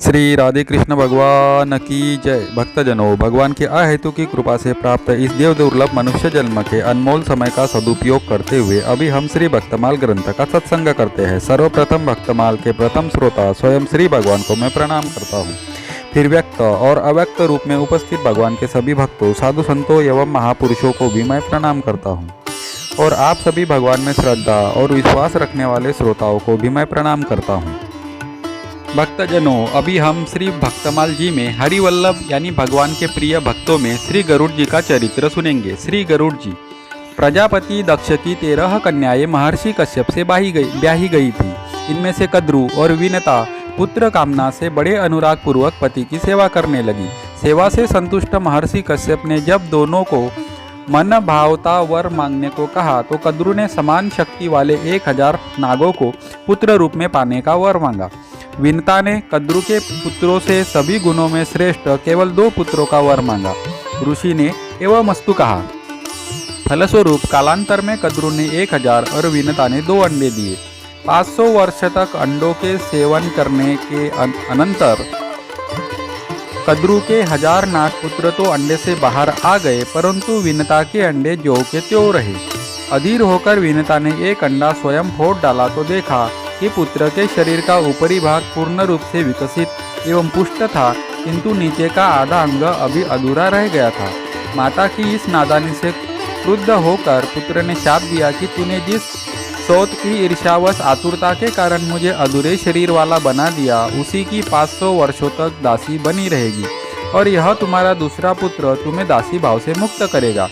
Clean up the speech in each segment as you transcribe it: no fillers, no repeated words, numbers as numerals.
श्री राधे कृष्ण भगवान की जय। भक्तजनों, भगवान की अहेतु की कृपा से प्राप्त इस देव दुर्लभ मनुष्य जन्म के अनमोल समय का सदुपयोग करते हुए अभी हम श्री भक्तमाल ग्रंथ का सत्संग करते हैं। सर्वप्रथम भक्तमाल के प्रथम श्रोता स्वयं श्री भगवान को मैं प्रणाम करता हूँ। फिर व्यक्त और अव्यक्त रूप में उपस्थित भगवान के सभी भक्तों, साधु संतों एवं महापुरुषों को भी मैं प्रणाम करता हूँ। और आप सभी भगवान में श्रद्धा और विश्वास रखने वाले श्रोताओं को भी मैं प्रणाम करता हूँ। भक्तजनों, अभी हम श्री भक्तमाल जी में हरिवल्लभ यानी भगवान के प्रिय भक्तों में श्री गरुड़ जी का चरित्र सुनेंगे। श्री गरुड़ जी प्रजापति दक्ष की 13 कन्याएं महर्षि कश्यप से ब्याही गई थी। इनमें से कद्रु और विनता पुत्र कामना से बड़े अनुराग पूर्वक पति की सेवा करने लगी। सेवा से संतुष्ट महर्षि कश्यप ने जब दोनों को मन भावता वर मांगने को कहा तो कद्रु ने समान शक्ति वाले 1000 नागों को पुत्र रूप में पाने का वर मांगा। विनता ने कद्रु के पुत्रों से सभी गुणों में श्रेष्ठ केवल 2 पुत्रों का वर मांगा। ऋषि ने एवमस्तु कहा। फलस्वरूप कालांतर में कद्रु ने 1000 और विनता ने 2 अंडे दिए। 500 वर्ष तक अंडों के सेवन करने के अनंतर कद्रु के 1000 नागपुत्र तो अंडे से बाहर आ गए, परंतु विनता के अंडे ज्यों के त्यों रहे। अधीर होकर विनता ने एक अंडा स्वयं फोड़ डाला तो देखा कि पुत्र के शरीर का ऊपरी भाग पूर्ण रूप से विकसित एवं पुष्ट था, किंतु नीचे का आधा अंग अभी अधूरा रह गया था। माता की इस नादानी से क्रुद्ध होकर पुत्र ने शाप दिया कि तूने जिस सौत की ईर्ष्यावश आतुरता के कारण मुझे अधूरे शरीर वाला बना दिया, उसी की 500 वर्षों तक दासी बनी रहेगी और यह तुम्हारा दूसरा पुत्र तुम्हें दासी भाव से मुक्त करेगा।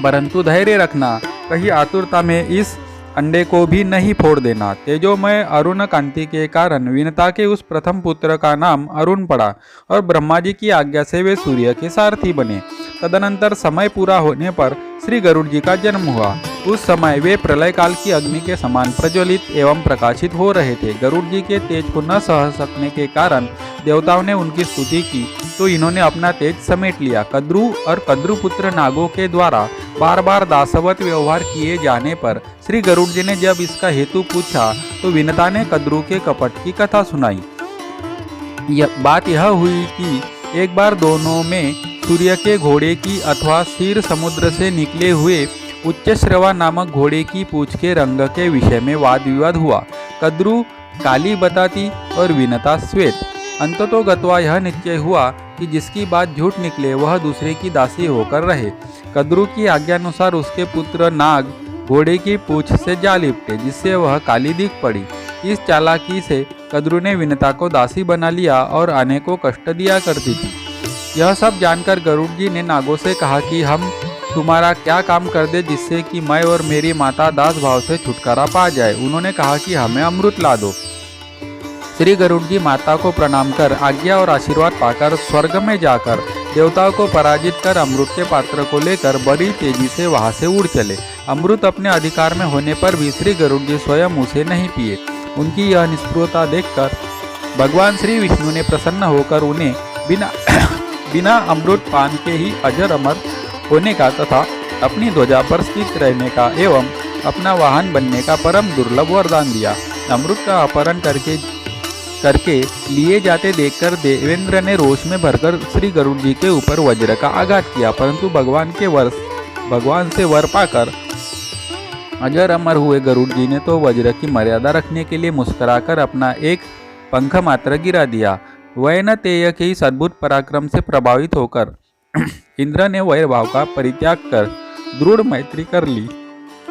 परंतु धैर्य रखना, कहीं आतुरता में इस अंडे को भी नहीं फोड़ देना। तेजोमय अरुण कांति के कारण विनता के उस प्रथम पुत्र का नाम अरुण पड़ा और ब्रह्मा जी की आज्ञा से वे सूर्य के सारथी बने। तदनंतर समय पूरा होने पर श्री गरुड़ जी का जन्म हुआ। उस समय वे प्रलय काल की अग्नि के समान प्रज्वलित एवं प्रकाशित हो रहे थे। गरुड़ जी के तेज को न सह सकने के कारण देवताओं ने उनकी स्तुति की तो इन्होंने अपना तेज समेट लिया। कद्रु और कद्रुपुत्र नागों के द्वारा बार बार दासवत व्यवहार किए जाने पर श्री गरुड़ जी ने जब इसका हेतु पूछा तो विनता ने कद्रु के कपट की कथा सुनाई। बात यह हुई कि एक बार दोनों में सूर्य के घोड़े की अथवा क्षीर समुद्र से निकले हुए उच्चश्रवा नामक घोड़े की पूंछ के रंग के विषय में वाद विवाद हुआ। कद्रु काली बताती और विनता श्वेत। अंततोगत्वा यह निश्चय हुआ कि जिसकी बात झूठ निकले वह दूसरे की दासी होकर रहे। कद्रु की आज्ञानुसार उसके पुत्र नाग घोड़े की पूंछ से जा लिपटे, जिससे वह काली दिख पड़ी। इस चालाकी से कद्रु ने विनता को दासी बना लिया और आने को कष्ट दिया करती थी। यह सब जानकर गरुड़ जी ने नागों से कहा कि हम तुम्हारा क्या काम कर दे जिससे कि मैं और मेरी माता दास भाव से छुटकारा पा जाए। उन्होंने कहा कि हमें अमृत ला दो। श्री गरुड़ जी माता को प्रणाम कर आज्ञा और आशीर्वाद पाकर स्वर्ग में जाकर देवताओं को पराजित कर अमृत के पात्र को लेकर बड़ी तेजी से वहां से उड़ चले। अमृत अपने अधिकार में होने पर भी श्री गरुड़ जी स्वयं उसे नहीं पिए। उनकी यह निष्प्रियता देखकर भगवान श्री विष्णु ने प्रसन्न होकर उन्हें बिना अमृत पान के ही अजर अमर होने का तथा अपनी ध्वजा पर स्थित रहने का एवं अपना वाहन बनने का परम दुर्लभ वरदान दिया। अमृत का अपहरण करके लिए जाते देखकर देवेंद्र ने रोष में भरकर श्री गरुड़ जी के ऊपर वज्र का आघात किया, परंतु भगवान से वर पाकर अजर अमर हुए गरुड़ जी ने तो वज्र की मर्यादा रखने के लिए मुस्कुराकर अपना एक पंख मात्र गिरा दिया। वैनतेय के इस अद्भुत पराक्रम से प्रभावित होकर इंद्र ने वैर भाव का परित्याग कर दृढ़ मैत्री कर ली।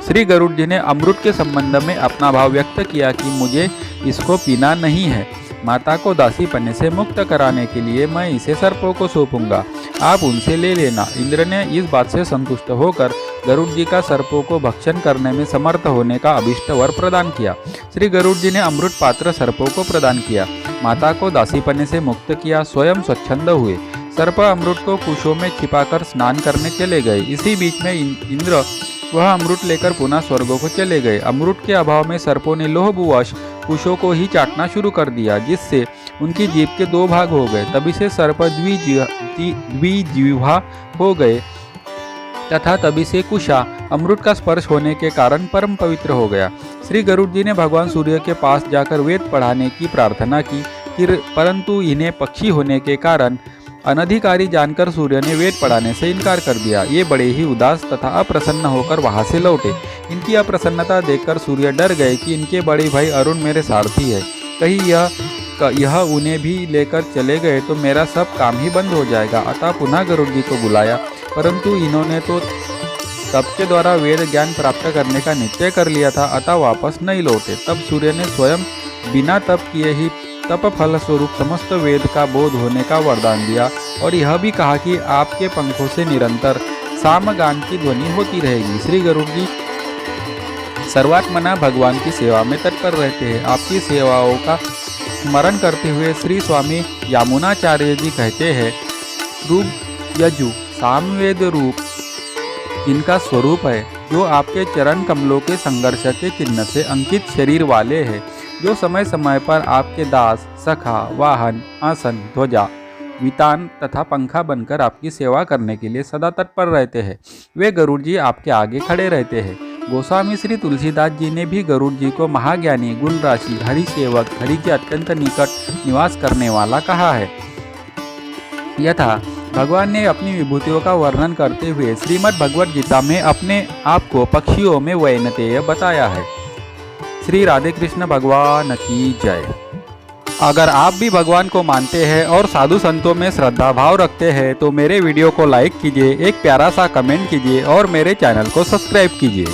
श्री गरुड़ जी ने अमृत के संबंध में अपना भाव व्यक्त किया कि मुझे इसको पीना नहीं है। माता को दासी पन्ने से मुक्त कराने के लिए मैं इसे सर्पों को सौंपूंगा, आप उनसे ले लेना। इंद्र ने इस बात से संतुष्ट होकर गरुड़ जी का सर्पों को भक्षण करने में समर्थ होने का अभिष्ट वर प्रदान किया। श्री गरुड़ जी ने अमृत पात्र सर्पों को प्रदान किया, माता को दासी पन्ने से मुक्त किया, स्वयं स्वच्छंद हुए। सर्प अमृत को कुशों में छिपाकर स्नान करने चले गए। इसी बीच में इंद्र वह अमृत लेकर पुनः स्वर्ग को चले गए। अमृत के अभाव में सर्पों ने लोभवश कुशों को ही चाटना शुरू कर दिया, जिससे उनकी जीभ के 2 भाग हो गए। तभी से सर्प द्विजिह्वा हो गए तथा तभी से कुशा अमृत का स्पर्श होने के कारण परम पवित्र हो गया। श्री गरुड़ जी ने भगवान सूर्य के पास जाकर वेद पढ़ाने की प्रार्थना की, परंतु इन्हें पक्षी होने के कारण अनधिकारी जानकर सूर्य ने वेद पढ़ाने से इनकार कर दिया। ये बड़े ही उदास तथा अप्रसन्न होकर वहां से लौटे। इनकी अप्रसन्नता देखकर सूर्य डर गए कि इनके बड़े भाई अरुण मेरे सारथी है, कहीं यह उन्हें भी लेकर चले गए तो मेरा सब काम ही बंद हो जाएगा। अतः पुनः गरुड़ जी को बुलाया, परंतु इन्होंने तो तप के द्वारा वेद ज्ञान प्राप्त करने का निश्चय कर लिया था, अतः वापस नहीं लौटे। तब सूर्य ने स्वयं बिना तप किए ही तप फल स्वरूप समस्त वेद का बोध होने का वरदान दिया और यह भी कहा कि आपके पंखों से निरंतर सामगान की ध्वनि होती रहेगी। श्री गरुड़ जी सर्वात्मना भगवान की सेवा में तत्पर रहते हैं। आपकी सेवाओं का स्मरण करते हुए श्री स्वामी यामुनाचार्य जी कहते हैं, ऋग यजु सामवेद रूप जिनका स्वरूप है, जो आपके चरण कमलों के संघर्ष के चिन्ह से अंकित शरीर वाले हैं, जो समय समय पर आपके दास, सखा, वाहन, आसन, ध्वजा, वितान तथा पंखा बनकर आपकी सेवा करने के लिए सदा तत्पर रहते हैं, वे गरुड़ जी आपके आगे खड़े रहते हैं। गोस्वामी श्री तुलसीदास जी ने भी गरुड़ जी को महाज्ञानी, गुण राशि, हरि सेवक, हरि के अत्यंत निकट निवास करने वाला कहा है। यथा भगवान ने अपनी विभूतियों का वर्णन करते हुए श्रीमद् भगवद गीता में अपने आप को पक्षियों में वैनतेय बताया है। श्री राधे कृष्ण भगवान की जय। अगर आप भी भगवान को मानते हैं और साधु संतों में श्रद्धा भाव रखते हैं तो मेरे वीडियो को लाइक कीजिए, एक प्यारा सा कमेंट कीजिए और मेरे चैनल को सब्सक्राइब कीजिए।